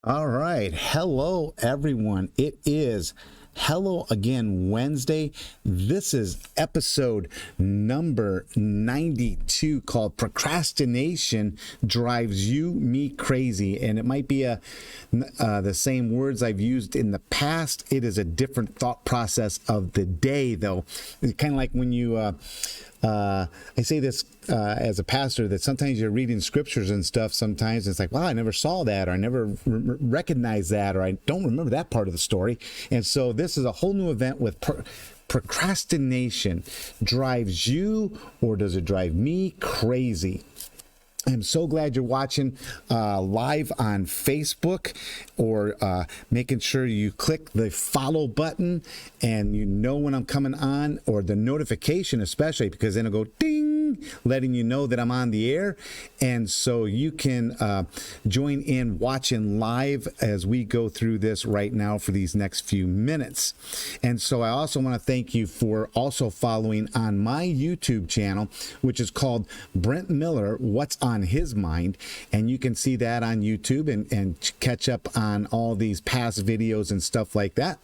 All right. Hello, everyone. It is Hello Again Wednesday. This is episode number 92 called Procrastination Drives Me Crazy. And it might be the same words I've used in the past. It is a different thought process of the day, though. It's kind of like when you... I say this as a pastor, that sometimes you're reading scriptures and stuff. Sometimes it's like, wow, I never saw that, or I never recognized that, or I don't remember that part of the story. And so this is a whole new event with procrastination. Drives you, or does it drive me crazy? I'm so glad you're watching live on Facebook, or making sure you click the follow button and you know when I'm coming on, or the notification especially, because then it'll go ding, letting you know that I'm on the air. And so you can join in watching live as we go through this right now for these next few minutes. And so I also want to thank you for also following on my YouTube channel, which is called Brent Miller, What's on His Mind. And you can see that on YouTube and catch up on all these past videos and stuff like that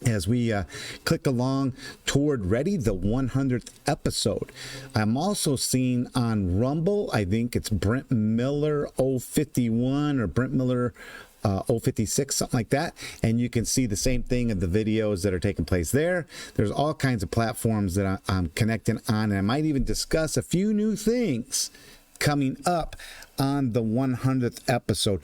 as we click along toward the 100th episode. I'm also seen on Rumble. I think it's Brent Miller 051 or Brent Miller 056, something like that. And you can see the same thing of the videos that are taking place there. There's all kinds of platforms that I'm connecting on, and I might even discuss a few new things coming up on the 100th episode.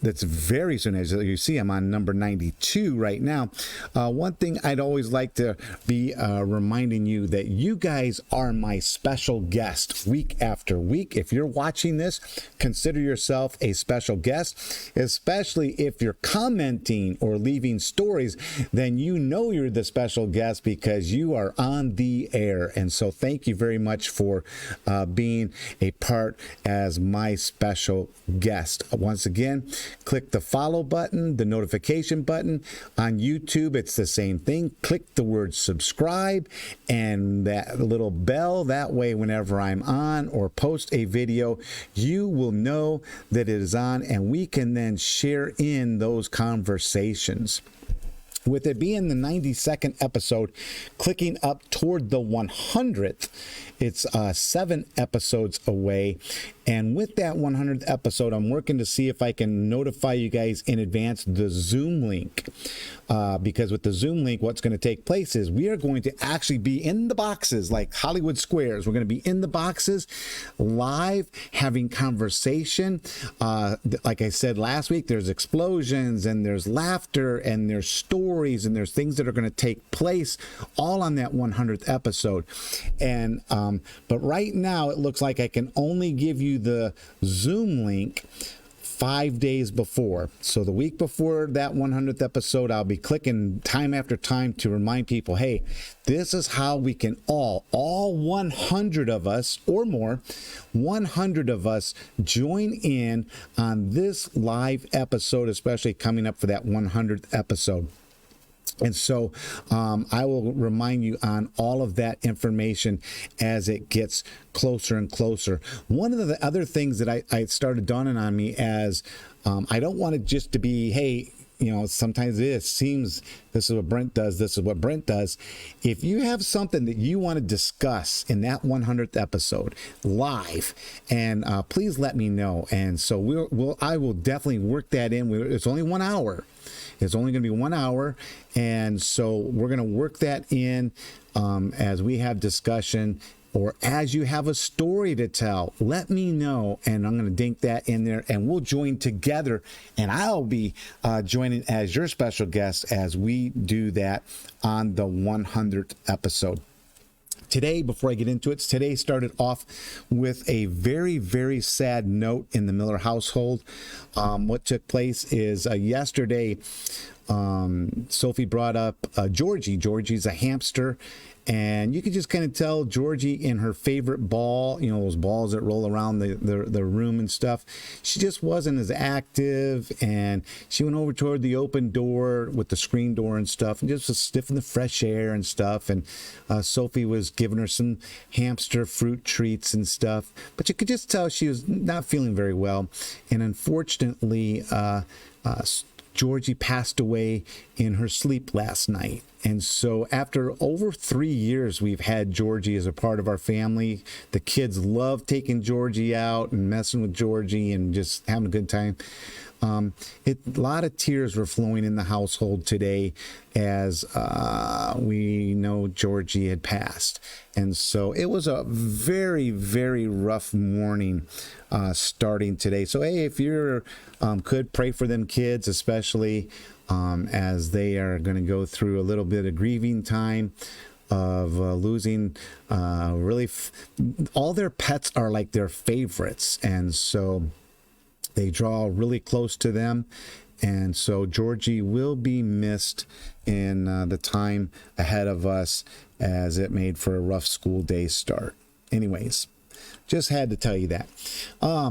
That's very soon. As you see, I'm on number 92 right now. One thing I'd always like to be reminding you that you guys are my special guest week after week. If you're watching this, consider yourself a special guest, especially if you're commenting or leaving stories. Then you know you're the special guest because you are on the air. And so thank you very much for being a part as my special guest. Once again, click the follow button, the notification button. On YouTube, it's the same thing. Click the word subscribe and that little bell. That way, whenever I'm on or post a video, you will know that it is on, and we can then share in those conversations. With it being the 92nd episode, clicking up toward the 100th, it's 7 episodes away. And with that 100th episode, I'm working to see if I can notify you guys in advance the Zoom link. Because with the Zoom link, what's going to take place is we are going to actually be in the boxes like Hollywood Squares. We're going to be in the boxes live having conversation. Like I said last week, there's explosions and there's laughter and there's stories and there's things that are going to take place all on that 100th episode. And but right now it looks like I can only give you the Zoom link 5 days before. So the week before that 100th episode, I'll be clicking time after time to remind people, hey, this is how we can all 100 of us or more, 100 of us join in on this live episode, especially coming up for that 100th episode. And so I will remind you on all of that information as it gets closer and closer. One of the other things that I started dawning on me as I don't want it just to be, hey, you know, sometimes it seems this is what Brent does, this is what Brent does. If you have something that you want to discuss in that 100th episode live, and please let me know. And so I will definitely work that in. It's only 1 hour. It's only going to be 1 hour. And so we're going to work that in as we have discussion, or as you have a story to tell, let me know, and I'm going to dink that in there, and we'll join together, and I'll be joining as your special guest as we do that on the 100th episode. Today, before I get into it, today started off with a very, very sad note in the Miller household. What took place is yesterday, Sophie brought up Georgie. Georgie's a hamster, and you could just kind of tell Georgie in her favorite ball, you know, those balls that roll around the room and stuff. She just wasn't as active, and she went over toward the open door with the screen door and stuff, and just was sniffing the fresh air and stuff. And Sophie was giving her some hamster fruit treats and stuff, but you could just tell she was not feeling very well. And unfortunately, Georgie passed away in her sleep last night. And so after over 3 years, we've had Georgie as a part of our family. The kids love taking Georgie out and messing with Georgie and just having a good time. A lot of tears were flowing in the household today as we know Georgie had passed. And so it was a very, very rough morning starting today. So, hey, if you could pray for them kids, especially as they are going to go through a little bit of grieving time of losing all their pets are like their favorites. And so they draw really close to them. And so Georgie will be missed in the time ahead of us as it made for a rough school day start. Anyways, just had to tell you that.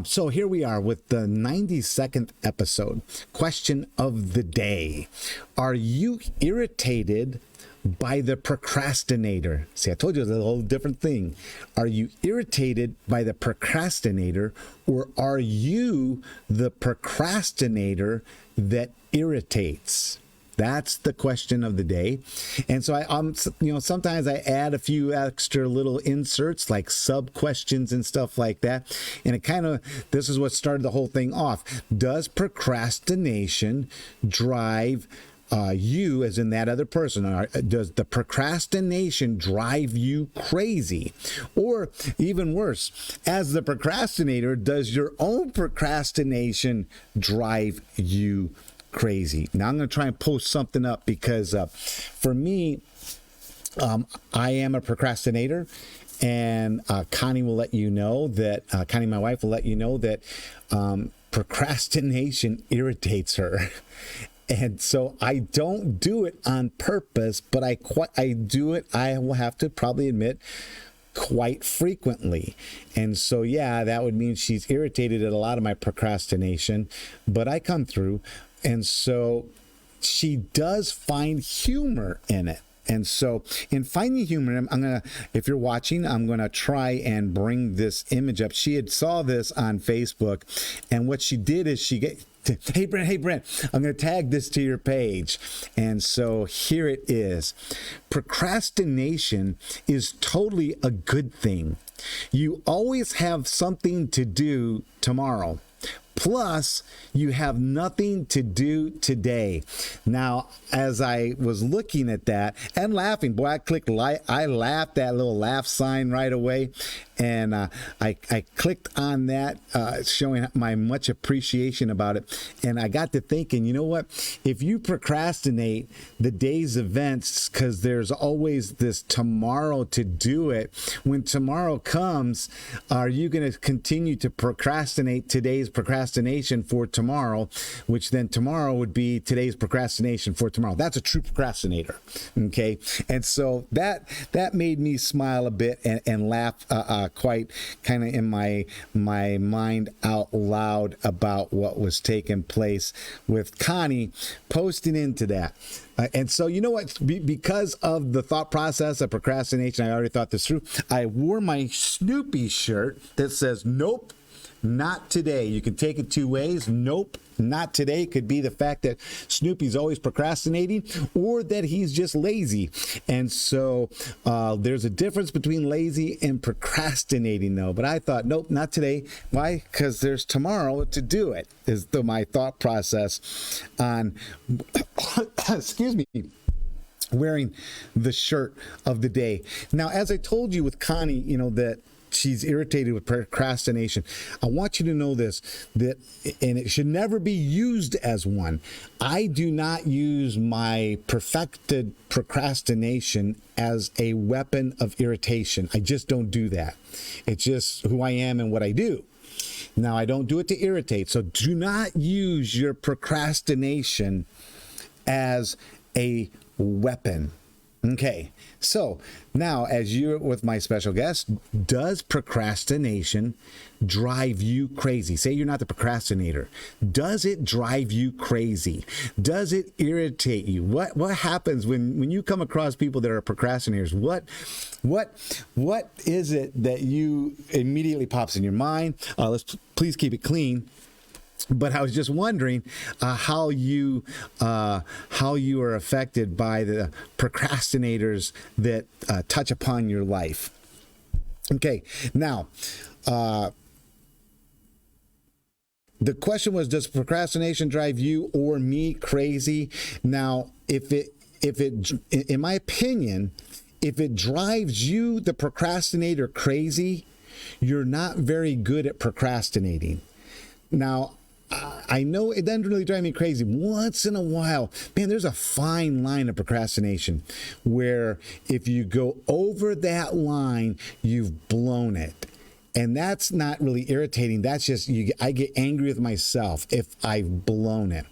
So here we are with the 92nd episode. Question of the day. Are you irritated by the procrastinator? See, I told you it was a whole different thing. Are you irritated by the procrastinator, or are you the procrastinator that irritates? That's the question of the day. And so sometimes I add a few extra little inserts like sub questions and stuff like that. And this is what started the whole thing off. Does procrastination drive you, as in that other person? Does the procrastination drive you crazy? Or even worse, as the procrastinator, does your own procrastination drive you crazy? Now I'm going to try and post something up because for me, I am a procrastinator, and Connie will let you know that, Connie, my wife, will let you know that procrastination irritates her. And so I don't do it on purpose, but I do it, I will have to probably admit, quite frequently. And so, yeah, that would mean she's irritated at a lot of my procrastination, but I come through. And so she does find humor in it. And so in finding humor, if you're watching, I'm going to try and bring this image up. She had saw this on Facebook, and what she did is hey Brent, I'm going to tag this to your page. And so here it is. Procrastination is totally a good thing. You always have something to do tomorrow. Plus, you have nothing to do today. Now, as I was looking at that and laughing, boy, I laughed, that little laugh sign right away. And I clicked on that, showing my much appreciation about it. And I got to thinking, you know what? If you procrastinate the day's events because there's always this tomorrow to do it, when tomorrow comes, are you going to continue to procrastinate today's procrastination for tomorrow, which then tomorrow would be today's procrastination for tomorrow? That's a true procrastinator. Okay. And so that made me smile a bit and laugh quite kind of in my mind out loud about what was taking place with Connie posting into that. And so, you know what? Because of the thought process of procrastination, I already thought this through. I wore my Snoopy shirt that says, nope, not today. You can take it two ways. Nope, not today could be the fact that Snoopy's always procrastinating, or that he's just lazy. And so there's a difference between lazy and procrastinating, though. But I thought, nope, not today. Why? Because there's tomorrow to do it, is my thought process on, excuse me, wearing the shirt of the day. Now, as I told you with Connie, that she's irritated with procrastination. I want you to know this, and it should never be used as one. I do not use my perfected procrastination as a weapon of irritation. I just don't do that. It's just who I am and what I do. Now, I don't do it to irritate. So do not use your procrastination as a weapon. Okay, so now as you're with my special guest, does procrastination drive you crazy? Say you're not the procrastinator. Does it drive you crazy? Does it irritate you? What happens when you come across people that are procrastinators? What is it that you immediately pops in your mind? Let's please keep it clean. But I was just wondering how you are affected by the procrastinators that touch upon your life. Okay, now the question was, does procrastination drive you or me crazy? Now, if it, in my opinion, if it drives you, the procrastinator, crazy, you're not very good at procrastinating. Now, I know it doesn't really drive me crazy. Once in a while, man, there's a fine line of procrastination where if you go over that line, you've blown it. And that's not really irritating. That's just, I get angry with myself if I've blown it.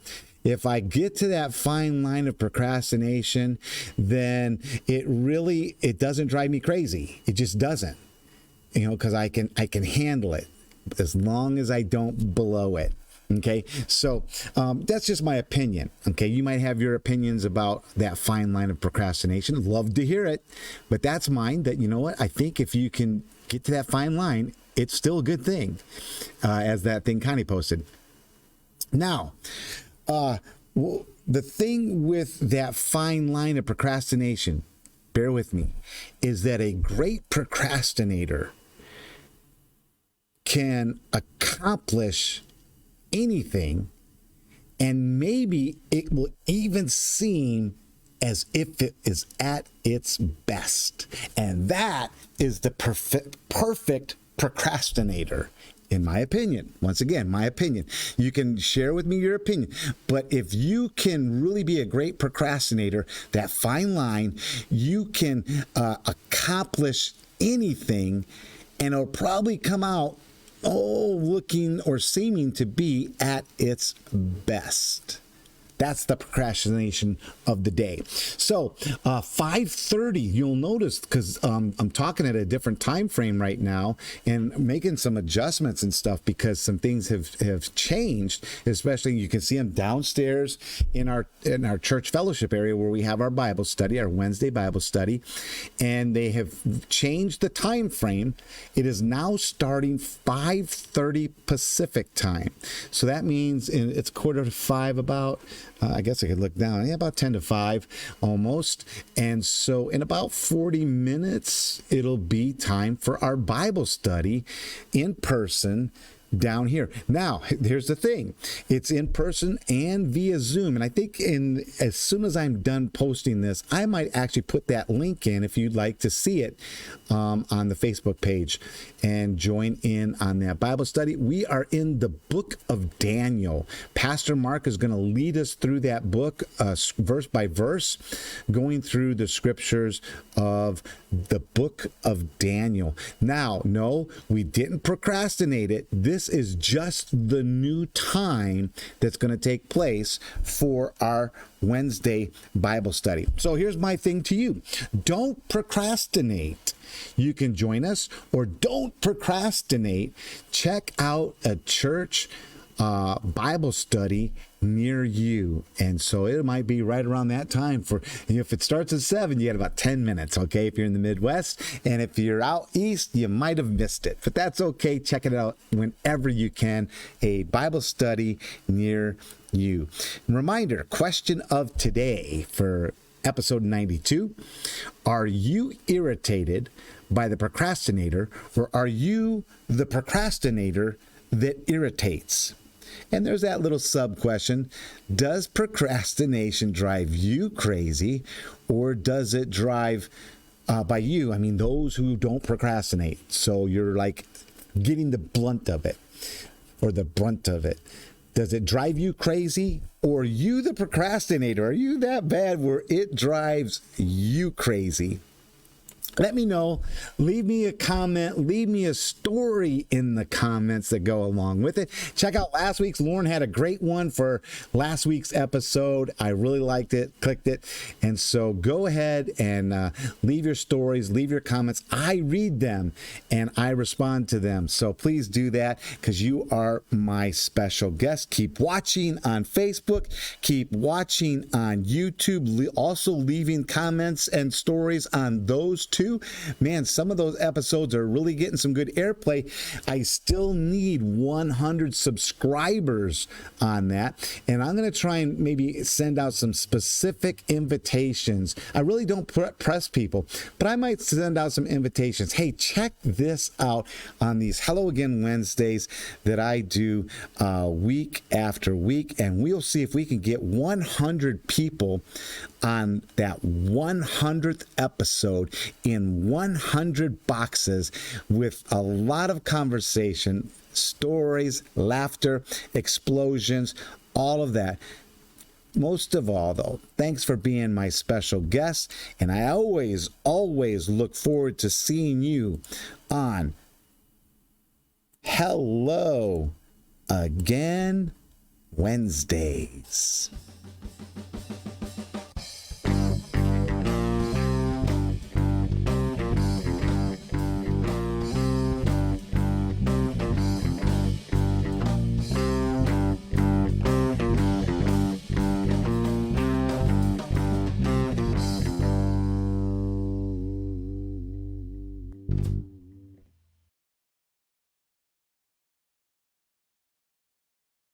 If I get to that fine line of procrastination, then it doesn't drive me crazy. It just doesn't, because I can handle it as long as I don't blow it. Okay, so that's just my opinion. Okay, you might have your opinions about that fine line of procrastination. Love to hear it, but that's mine. That, you know what, I think if you can get to that fine line, it's still a good thing, as that thing Connie posted. Now, the thing with that fine line of procrastination, bear with me, is that a great procrastinator can accomplish anything, and maybe it will even seem as if it is at its best. And that is the perfect procrastinator, in my opinion. Once again, my opinion. You can share with me your opinion, but if you can really be a great procrastinator, that fine line, you can accomplish anything, and it'll probably come out looking or seeming to be at its best. That's the procrastination of the day. So 5:30, you'll notice, because I'm talking at a different time frame right now and making some adjustments and stuff because some things have changed. Especially, you can see them downstairs in our church fellowship area where we have our Bible study, our Wednesday Bible study, and they have changed the time frame. It is now starting 5:30 Pacific time. So that means it's 4:45 about. I guess I could look down. About 10 to 5 almost. And so in about 40 minutes, it'll be time for our Bible study in person down here. Now, here's the thing. It's in person and via Zoom. And I think as soon as I'm done posting this, I might actually put that link in if you'd like to see it on the Facebook page and join in on that Bible study. We are in the book of Daniel. Pastor Mark is going to lead us through that book, verse by verse, going through the scriptures of the book of Daniel. Now, no, we didn't procrastinate it. This is just the new time that's going to take place for our Wednesday Bible study. So here's my thing to you. Don't procrastinate. You can join us, or don't procrastinate. Check out a church Bible study near you. And so it might be right around that time for, if it starts at 7, you got about 10 minutes, okay, if you're in the Midwest. And if you're out east, you might have missed it, but that's okay. Check it out whenever you can. A Bible study near you. Reminder, question of today for episode 92. Are you irritated by the procrastinator, or are you the procrastinator that irritates? And there's that little sub question. Does procrastination drive you crazy, or does it drive by you? I mean, those who don't procrastinate. So you're like getting the blunt of it, or the brunt of it. Does it drive you crazy, or are you the procrastinator? Are you that bad where it drives you crazy? Let me know. Leave me a comment. Leave me a story in the comments that go along with it. Check out last week's. Lauren had a great one for last week's episode. I really liked it, clicked it. And so go ahead and leave your stories, leave your comments. I read them and I respond to them. So please do that, because you are my special guest. Keep watching on Facebook. Keep watching on YouTube. Also leaving comments and stories on those two. too. Man, some of those episodes are really getting some good airplay. I still need 100 subscribers on that, and I'm going to try and maybe send out some specific invitations. I really don't press people, but I might send out some invitations. Hey, check this out on these Hello Again Wednesdays that I do week after week, and we'll see if we can get 100 people on that 100th episode in 100 boxes with a lot of conversation, stories, laughter, explosions, all of that. Most of all, though, thanks for being my special guest, and I always look forward to seeing you on Hello Again Wednesdays.